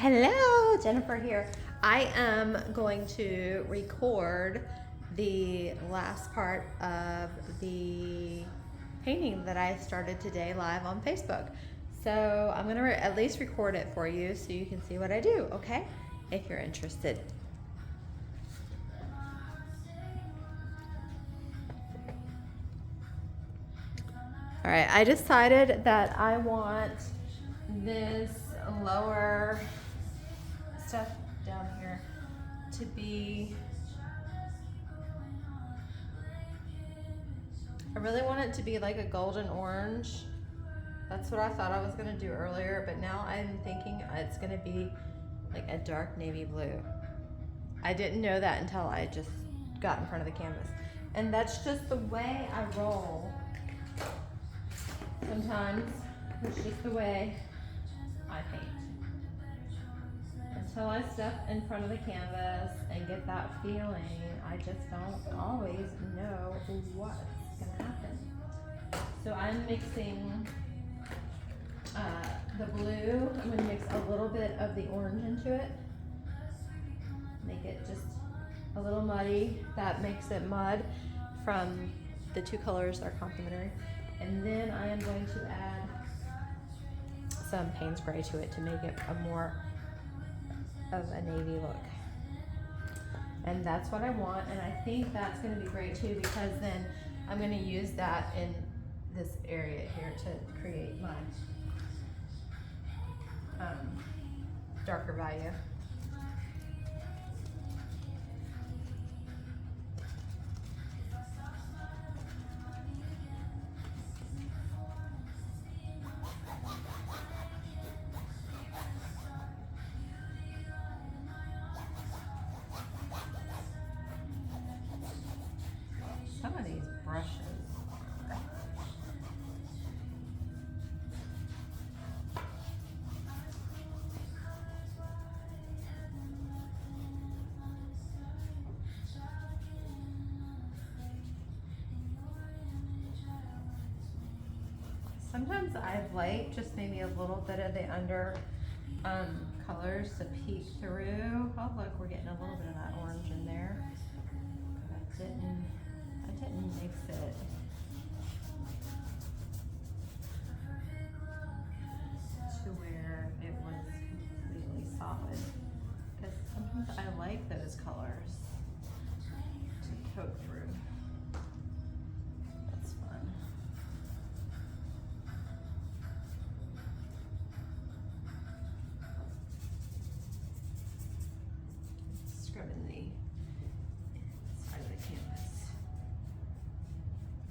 Hello, Jennifer here. I am going to record the last part of the painting that I started today live on Facebook. So I'm going to at least record it for you so you can see what I do, okay? If you're interested. All right, I decided that I want this lower stuff down here to be, I really want it to be like a golden orange. That's what I thought I was gonna do earlier, but now I'm thinking it's gonna be like a dark navy blue. I didn't know that until I just got in front of the canvas. And that's just the way I roll. Sometimes it's just the way I paint. Until I step in front of the canvas and get that feeling, I just don't always know what's gonna happen. So I'm mixing the blue. I'm gonna mix a little bit of the orange into it. Make it just a little muddy. That makes it mud from the two colors are complementary. And then I am going to add some Payne's Gray to it to make it a more of a navy look. And that's what I want, and I think that's gonna be great too, because then I'm gonna use that in this area here to create my darker value. Some of these brushes are sometimes I like just maybe a little bit of the under colors to peek through. Oh look, we're getting a little bit of that orange in there. But I didn't mix it. To where it was completely solid. Because sometimes I like those colors to poke through. That's fun. Scrubbing the side of the canvas.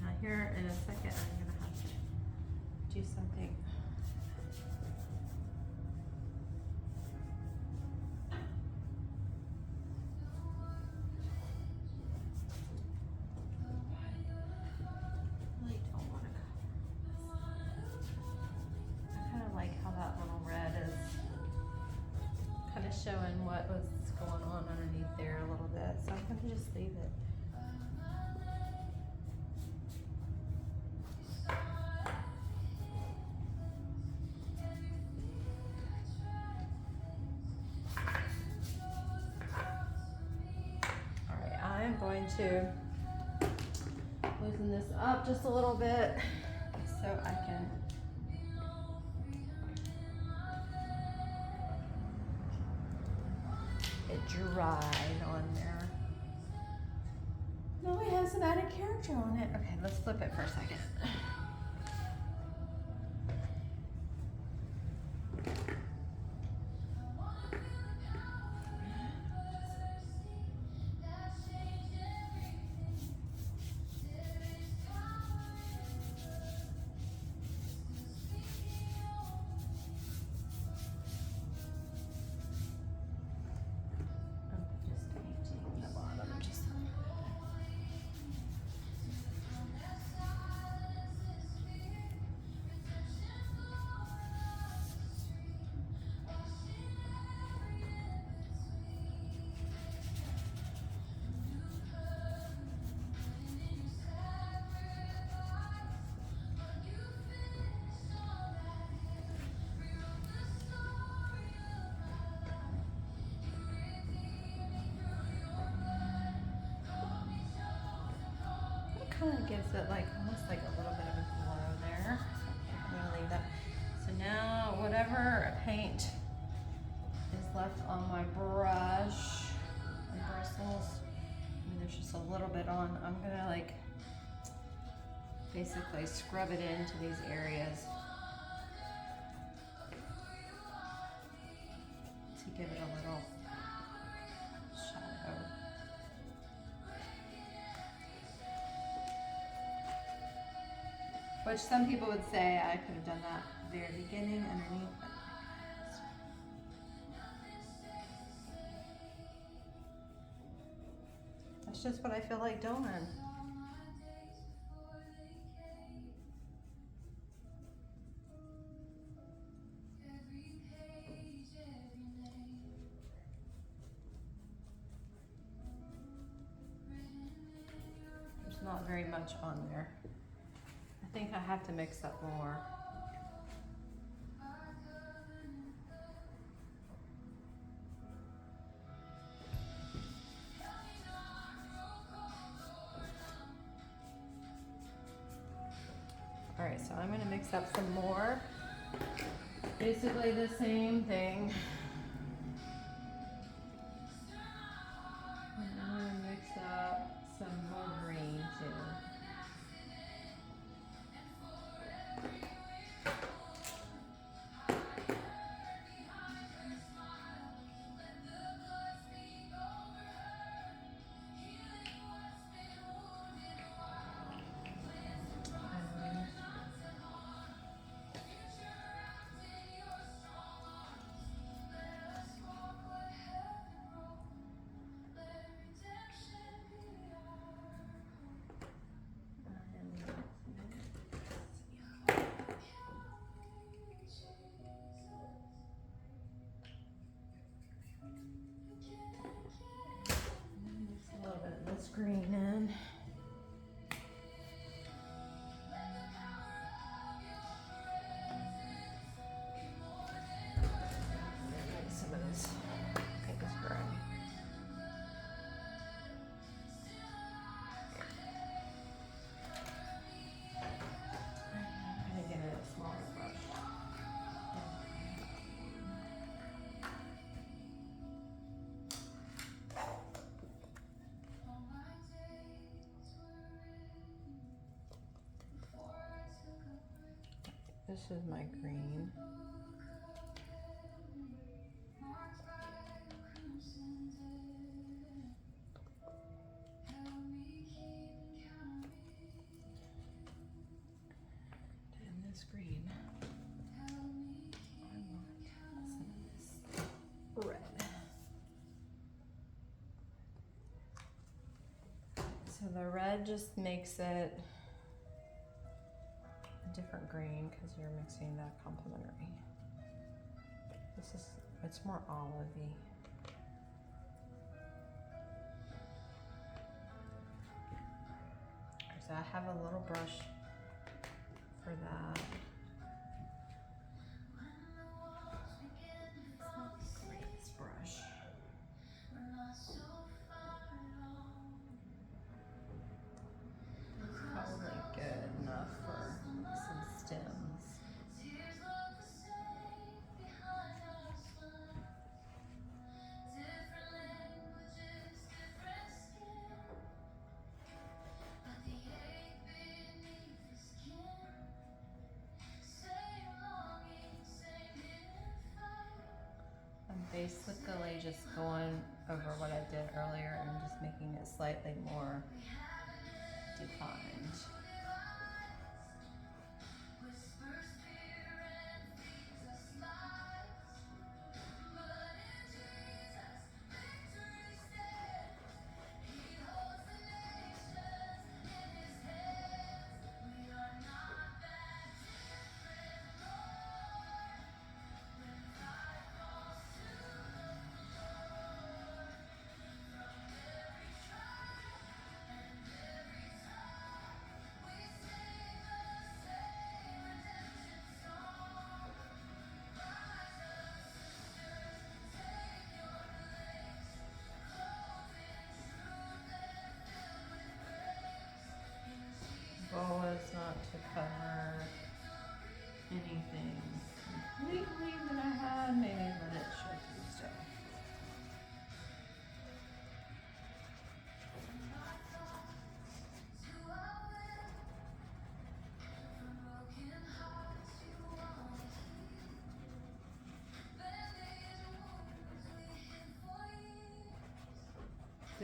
Now here in a second I'm gonna have to do something. Showing what was going on underneath there a little bit, so I'm gonna just leave it. All right, I am going to loosen this up just a little bit so I can dried on there. No, it has some added character on it. Okay, let's flip it for a second. kind of gives it like almost like a little bit of a glow there. Okay, I'm gonna leave that. So now whatever paint is left on my brush and bristles, I mean there's just a little bit on, I'm gonna like basically scrub it into these areas to give it a little shadow. Which some people would say I could have done that very beginning underneath. That's just what I feel like doing. There's not very much on there. I think I have to mix up more. All right, so I'm gonna mix up some more. Basically the same thing. And I'm gonna mix up some more green too. A little bit of this green in. Some of this pink is growing. I'm gonna get a smaller brush. This is my green. And this green. I want some of this red. So the red just makes it a different green because you're mixing that complementary. This is, it's more olivey. So I have a little brush for that. It's not the greatest brush. It's probably good enough for some stems. I'm basically just going over what I did earlier and just making it slightly more defined.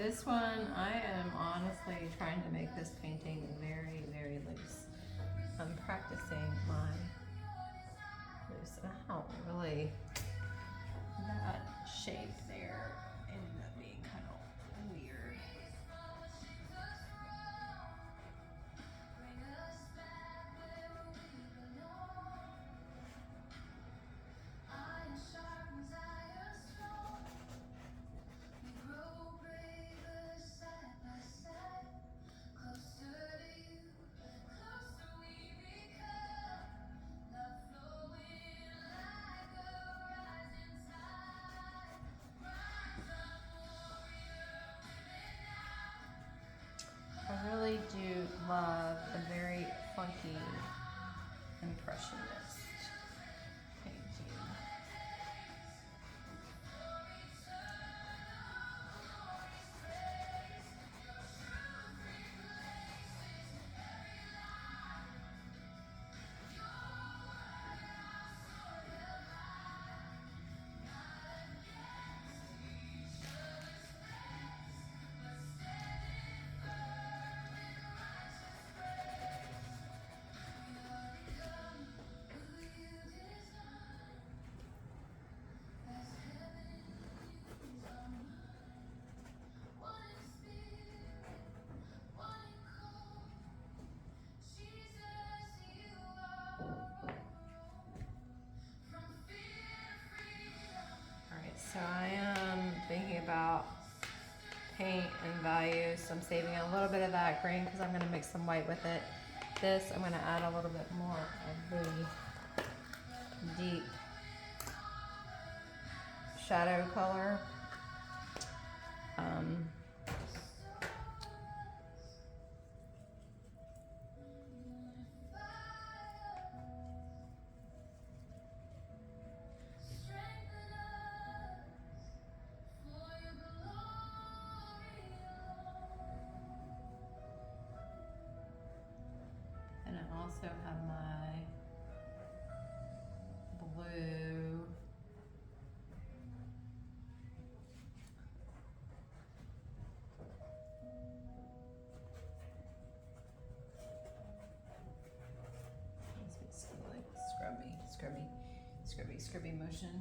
this one, I am honestly trying to make this painting very, very loose. I'm practicing my loose. And I don't really, that shape there ended up being kind of weird. I really do love a very funky impressionist painting. So I am thinking about paint and value, so I'm saving a little bit of that green because I'm going to mix some white with it. This, I'm going to add a little bit more of the deep shadow color. And I also have my blue. It's basically like scrubby motion.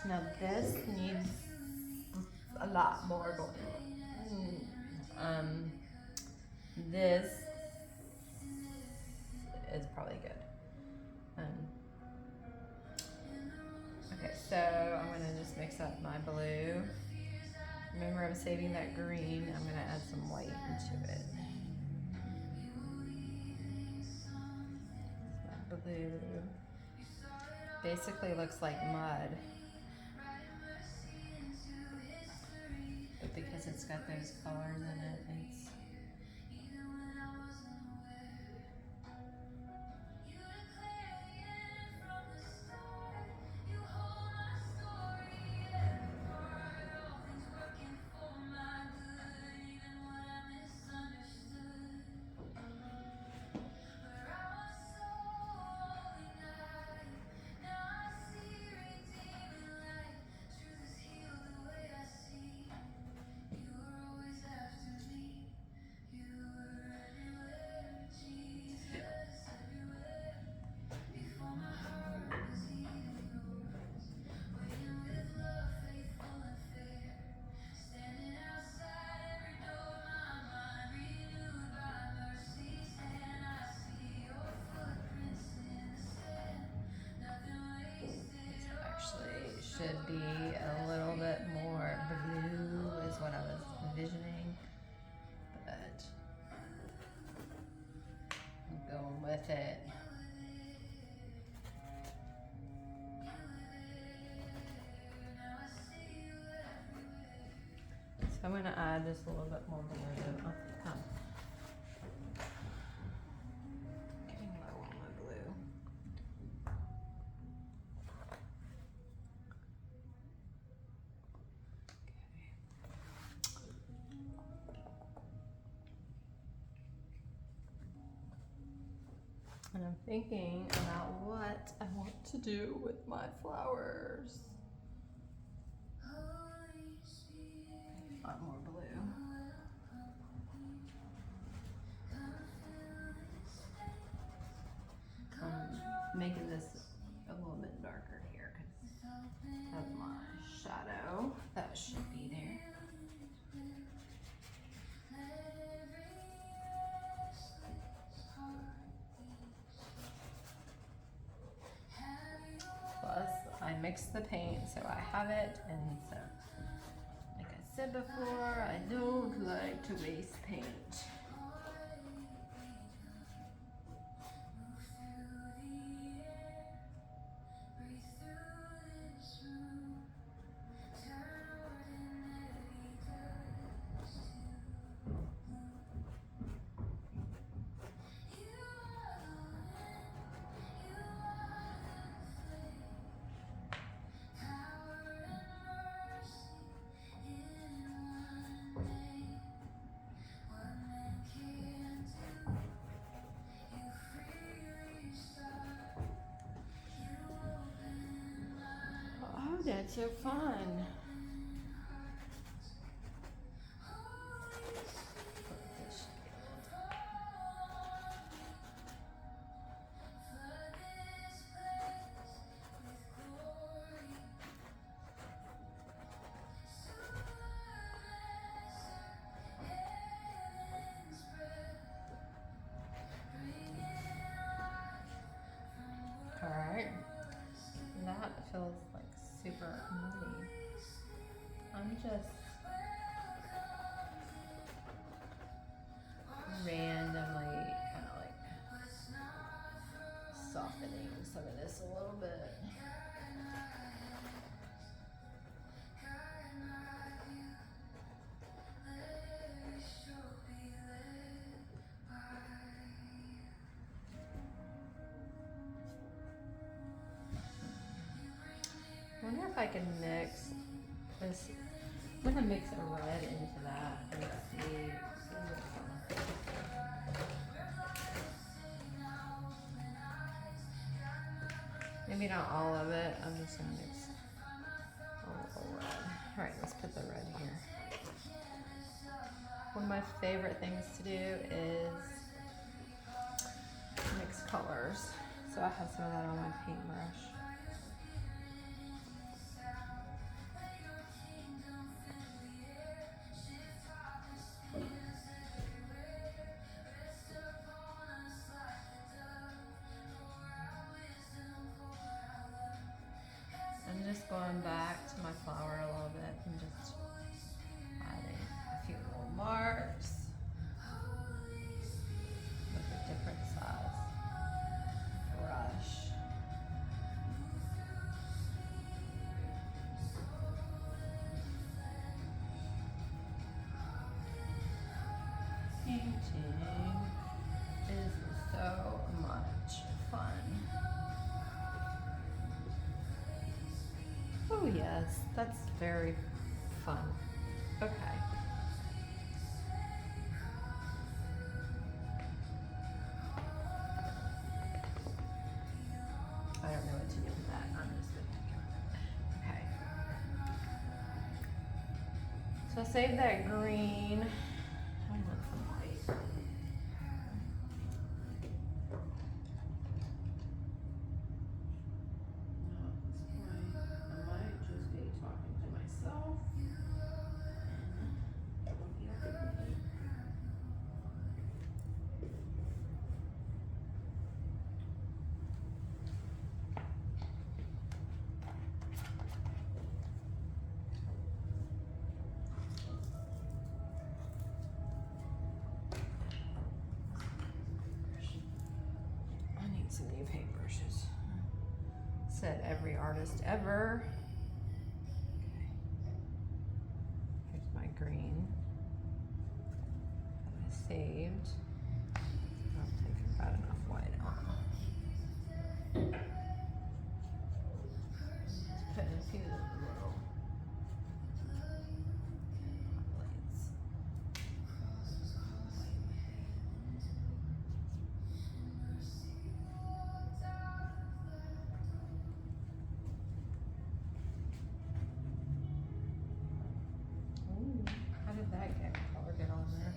Now this needs a lot more going on. This is probably good. Okay, so I'm gonna just mix up my blue. Remember, I'm saving that green. I'm gonna add some white into it. My blue basically looks like mud, but because it's got those colors in it, it's with it. So I'm gonna add just a little bit more blue. Oh, come. Getting low on my blue. And I'm thinking about what I want to do with my flowers. A lot more blue. I'm making this a little bit darker here because of my shadow. That should be there. Plus, I mixed the paint, so I have it, and so, like I said before, I don't like to waste paint. Oh, that's so fun. All right, that feels like super muddy. I'm just randomly kind of like softening some of this a little bit. I wonder if I can mix this. I'm gonna mix a red into that and see. Maybe not all of it. I'm just gonna mix a little red. All right, let's put the red here. One of my favorite things to do is mix colors. So I have some of that on my paintbrush. I'm just going back to my flower a little bit and just adding a few little marks with a different size brush. Painting is so much fun. Oh yes, that's very fun. Okay. I don't know what to do with that. I'm just gonna okay. So save that green. I want some white. some new paintbrushes. Said every artist ever. Okay. Here's my green that I saved. I don't think I've got enough white on. Just putting a few little highlights. Ooh, how did that color get on there?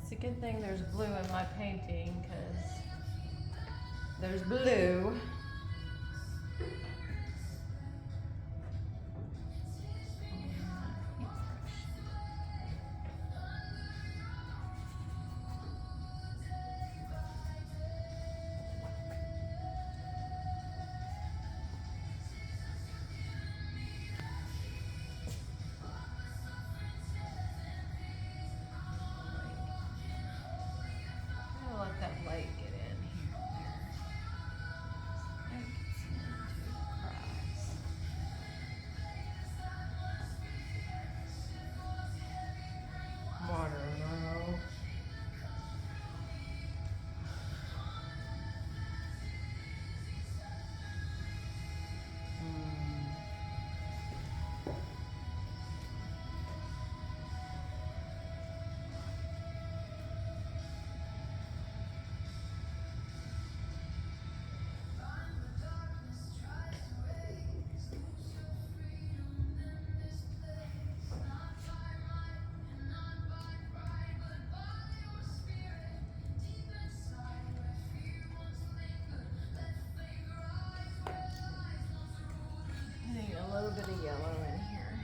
It's a good thing there's blue in my painting, because there's blue. I'll let that light get in here and there. That gets into the cracks. Watermelon. Putting a little bit of yellow in here.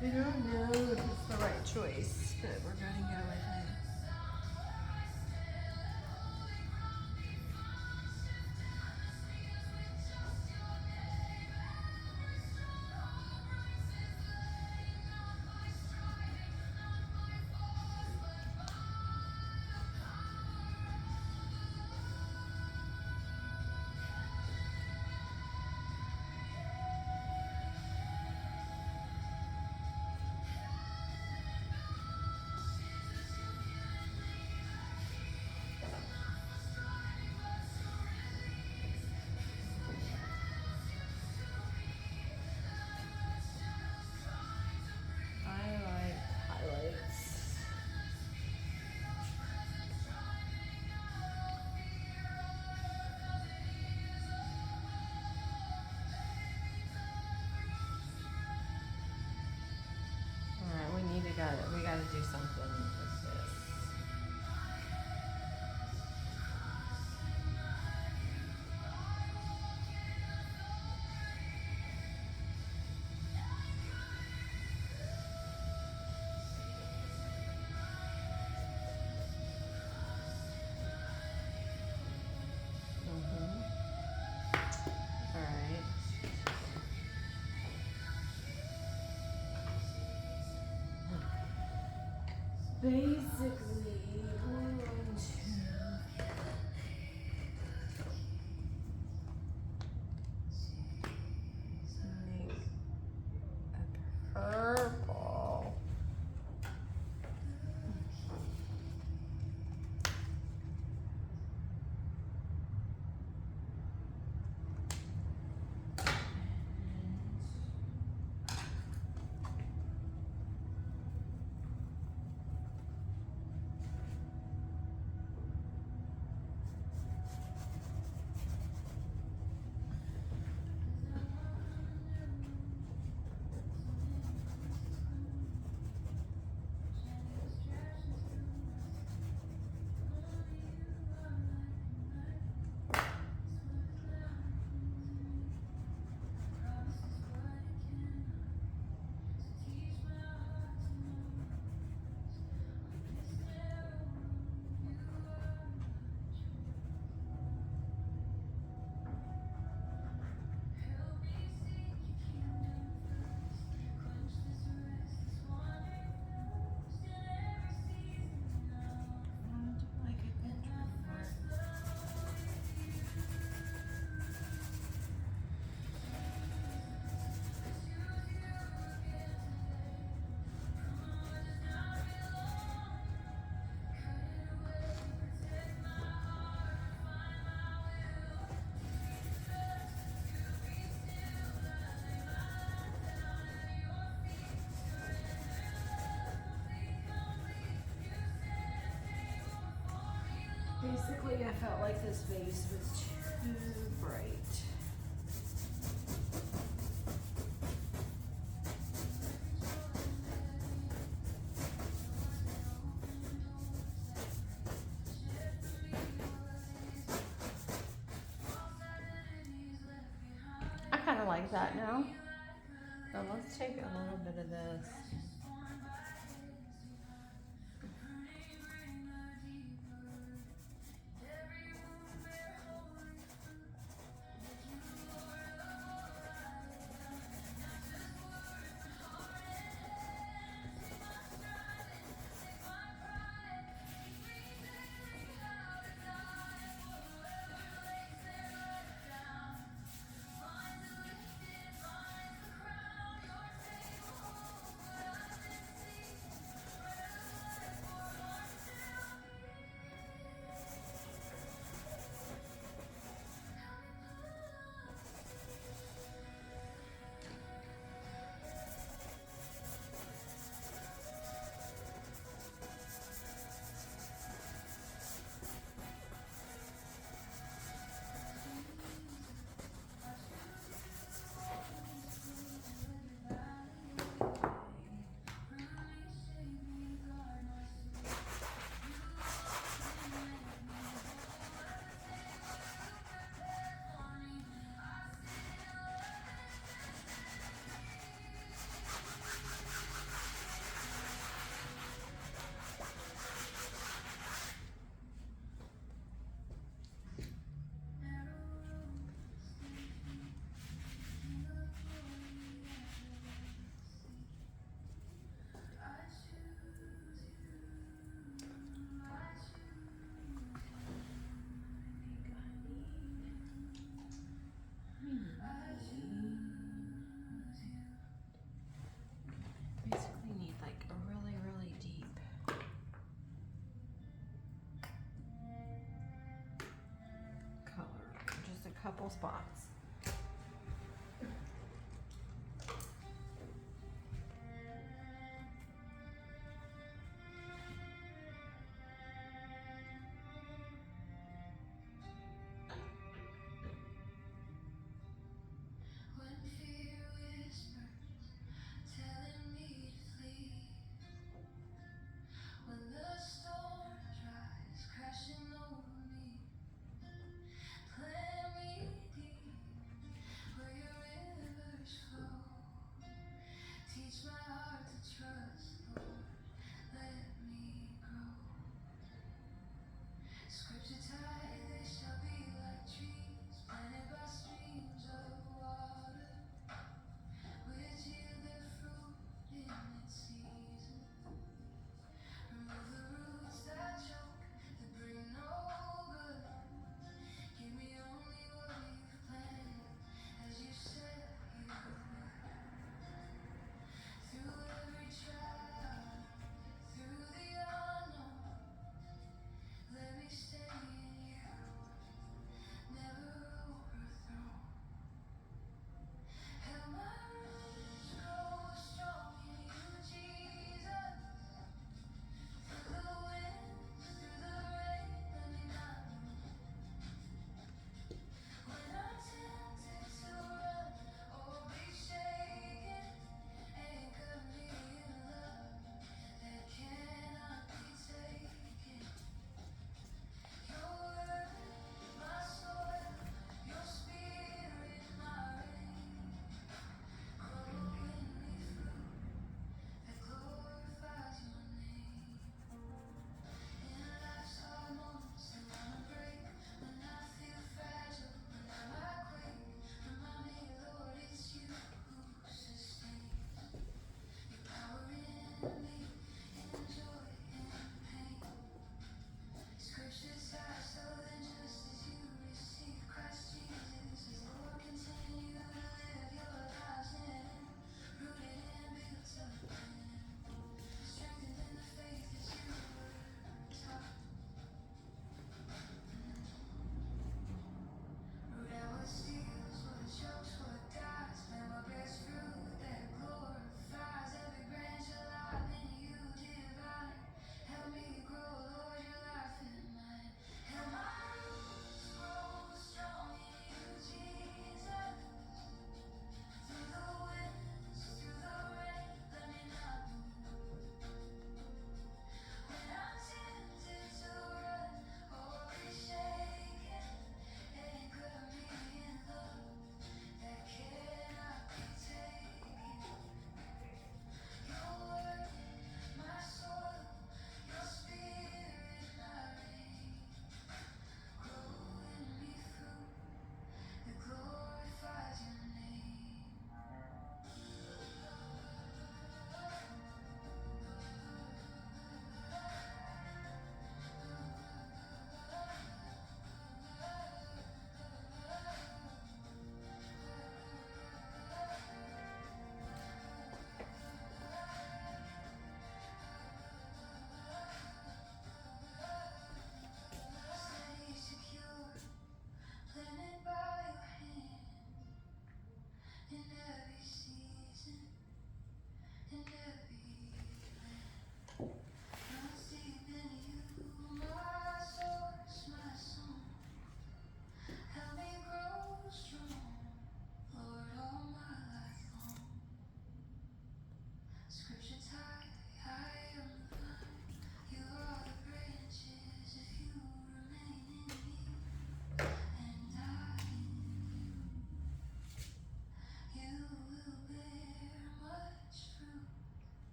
I don't know if it's the right choice, but we're gonna go with it. I like highlights. Alright, we gotta do something with this. Alright. Basically, we're going to make a purple. Basically, I felt like this vase was too bright. I kind of like that now. Now let's take a little bit of this. Basically need like a really, really deep color, just a couple spots.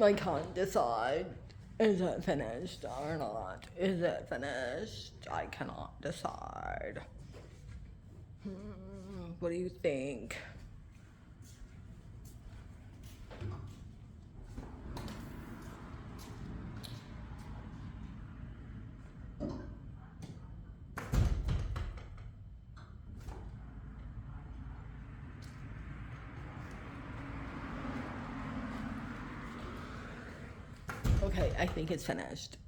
I can't decide. Is it finished or not? Is it finished? I cannot decide. What do you think? Okay, I think it's finished.